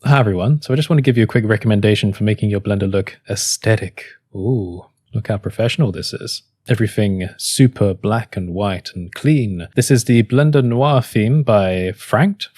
Hi everyone, so I just want to give you a quick recommendation for making your Blender look aesthetic. Ooh, look how professional this is. Everything super black and white and clean. This is the Blender Noir theme by Franked.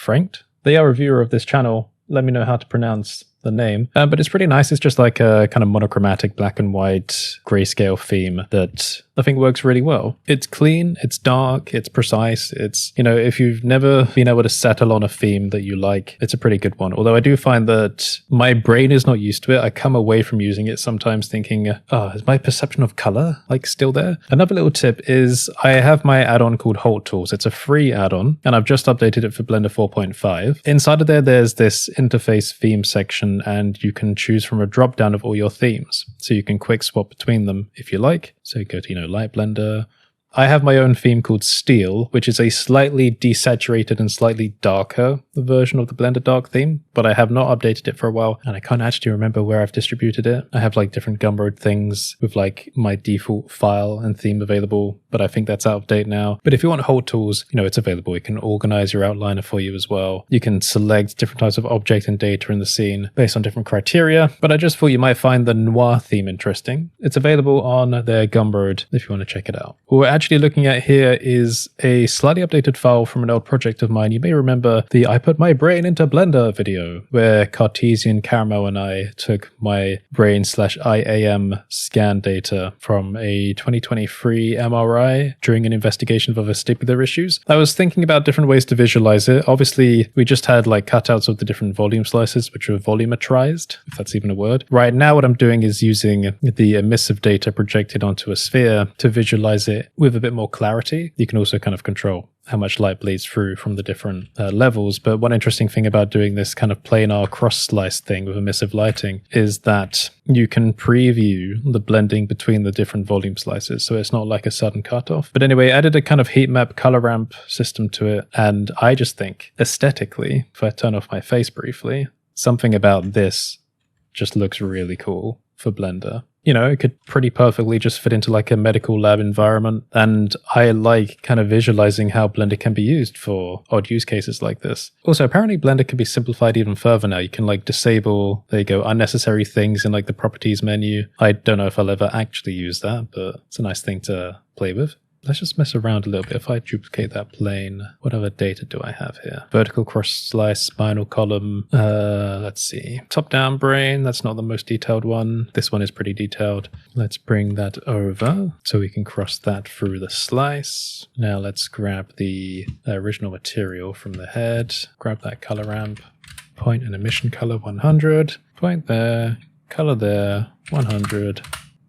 They are a reviewer of this channel. Let me know how to pronounce the name. But it's pretty nice. It's just like a kind of monochromatic black and white grayscale theme that I think works really well. It's clean, it's dark, it's precise. It's, you know, if you've never been able to settle on a theme that you like, it's a pretty good one. Although I do find that my brain is not used to it. I come away from using it sometimes thinking, oh, is my perception of color like still there? Another little tip is I have my add-on called Holt Tools. It's a free add-on and I've just updated it for Blender 4.5. Inside of there, there's this interface theme section and you can choose from a drop down of all your themes. So you can quick swap between them if you like. So you go to, you know, Light Blender. I have my own theme called Steel, which is a slightly desaturated and slightly darker version of the Blender Dark theme, but I have not updated it for a while, and I can't actually remember where I've distributed it. I have like different Gumroad things with like my default file and theme available, but I think that's out of date now. But if you want Holt Tools, you know, it's available. It can organize your outliner for you as well. You can select different types of object and data in the scene based on different criteria, but I just thought you might find the Noir theme interesting. It's available on their Gumroad if you want to check it out. What we're actually looking at here is a slightly updated file from an old project of mine. You may remember the I Put My Brain into Blender video, where Cartesian Caramel and I took my brain/IAM scan data from a 2023 MRI during an investigation of vestibular issues. I was thinking about different ways to visualize it. Obviously, we just had like cutouts of the different volume slices, which were volumetrized, if that's even a word. Right now, what I'm doing is using the emissive data projected onto a sphere to visualize it with a bit more clarity. You can also kind of control how much light bleeds through from the different levels. But one interesting thing about doing this kind of planar cross-slice thing with emissive lighting is that you can preview the blending between the different volume slices. So it's not like a sudden cutoff. But anyway, I added a kind of heat map color ramp system to it. And I just think aesthetically, if I turn off my face briefly, something about this just looks really cool for Blender. You know, it could pretty perfectly just fit into like a medical lab environment. And I like kind of visualizing how Blender can be used for odd use cases like this. Also, apparently Blender can be simplified even further now. You can like disable, there you go, unnecessary things in like the properties menu. I don't know if I'll ever actually use that, but it's a nice thing to play with. Let's just mess around a little bit. If I duplicate that plane, what other data do I have here? Vertical cross slice, spinal column. Let's see. Top down brain. That's not the most detailed one. This one is pretty detailed. Let's bring that over so we can cross that through the slice. Now let's grab the original material from the head. Grab that color ramp. Point and emission color 100. Point there. Color there. 100.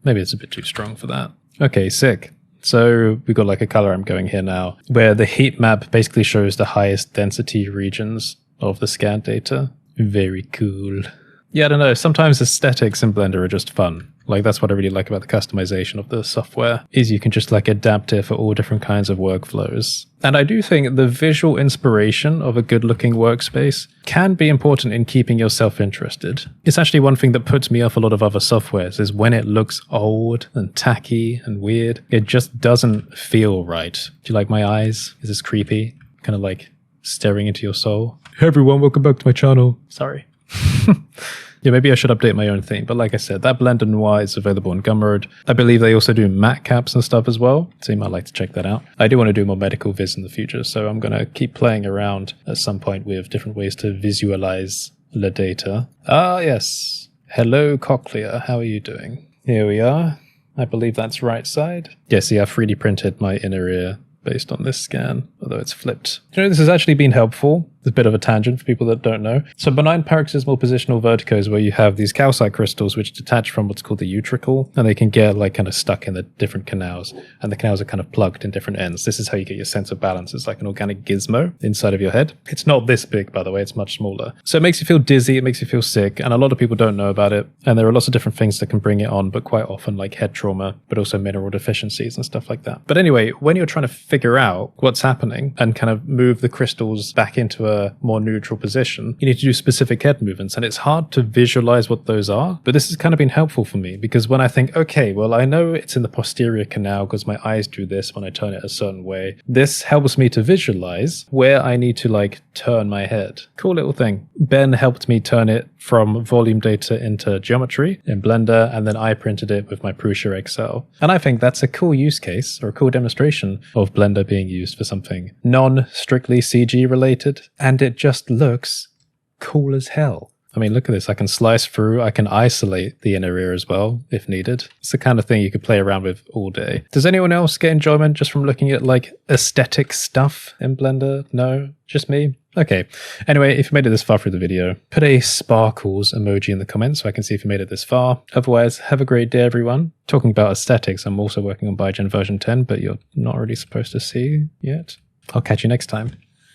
Maybe it's a bit too strong for that. Okay, sick. So we've got like a color ramp going here now, where the heat map basically shows the highest density regions of the scan data. Very cool. Yeah, I don't know. Sometimes aesthetics in Blender are just fun. Like that's what I really like about the customization of the software, is you can just like adapt it for all different kinds of workflows. And I do think the visual inspiration of a good looking workspace can be important in keeping yourself interested. It's actually one thing that puts me off a lot of other softwares is when it looks old and tacky and weird. It just doesn't feel right. Do you like my eyes? Is this creepy? Kind of like staring into your soul. Hey everyone, welcome back to my channel. Sorry. Yeah, maybe I should update my own theme. But like I said, that Blender Noir is available on Gumroad. I believe they also do matte caps and stuff as well, so you might like to check that out. I do want to do more medical viz in the future, so I'm going to keep playing around at some point with different ways to visualize the data. Ah, yes. Hello, Cochlea. How are you doing? Here we are. I believe that's right side. Yeah, see, I've 3D printed my inner ear based on this scan, although it's flipped. You know, this has actually been helpful. It's a bit of a tangent for people that don't know. So benign paroxysmal positional vertigo is where you have these calcite crystals which detach from what's called the utricle, and they can get like kind of stuck in the different canals, and the canals are kind of plugged in different ends. This is how you get your sense of balance. It's like an organic gizmo inside of your head. It's not this big, by the way, it's much smaller. So it makes you feel dizzy, it makes you feel sick, and a lot of people don't know about it. And there are lots of different things that can bring it on, but quite often like head trauma, but also mineral deficiencies and stuff like that. But anyway, when you're trying to figure figure out what's happening and kind of move the crystals back into a more neutral position, you need to do specific head movements, and it's hard to visualize what those are. But this has kind of been helpful for me, because when I think, okay, well, I know it's in the posterior canal because my eyes do this when I turn it a certain way, this helps me to visualize where I need to like turn my head. Cool little thing. Ben helped me turn it from volume data into geometry in Blender, and then I printed it with my Prusa XL. And I think that's a cool use case, or a cool demonstration of Blender being used for something non-strictly CG related, and it just looks cool as hell. I mean, look at this. I can slice through, I can isolate the inner ear as well, if needed. It's the kind of thing you could play around with all day. Does anyone else get enjoyment just from looking at like aesthetic stuff in Blender? No? Just me? Okay. Anyway, if you made it this far through the video, put a sparkles emoji in the comments so I can see if you made it this far. Otherwise, have a great day, everyone. Talking about aesthetics, I'm also working on Biogen version 10, but you're not really supposed to see yet. I'll catch you next time.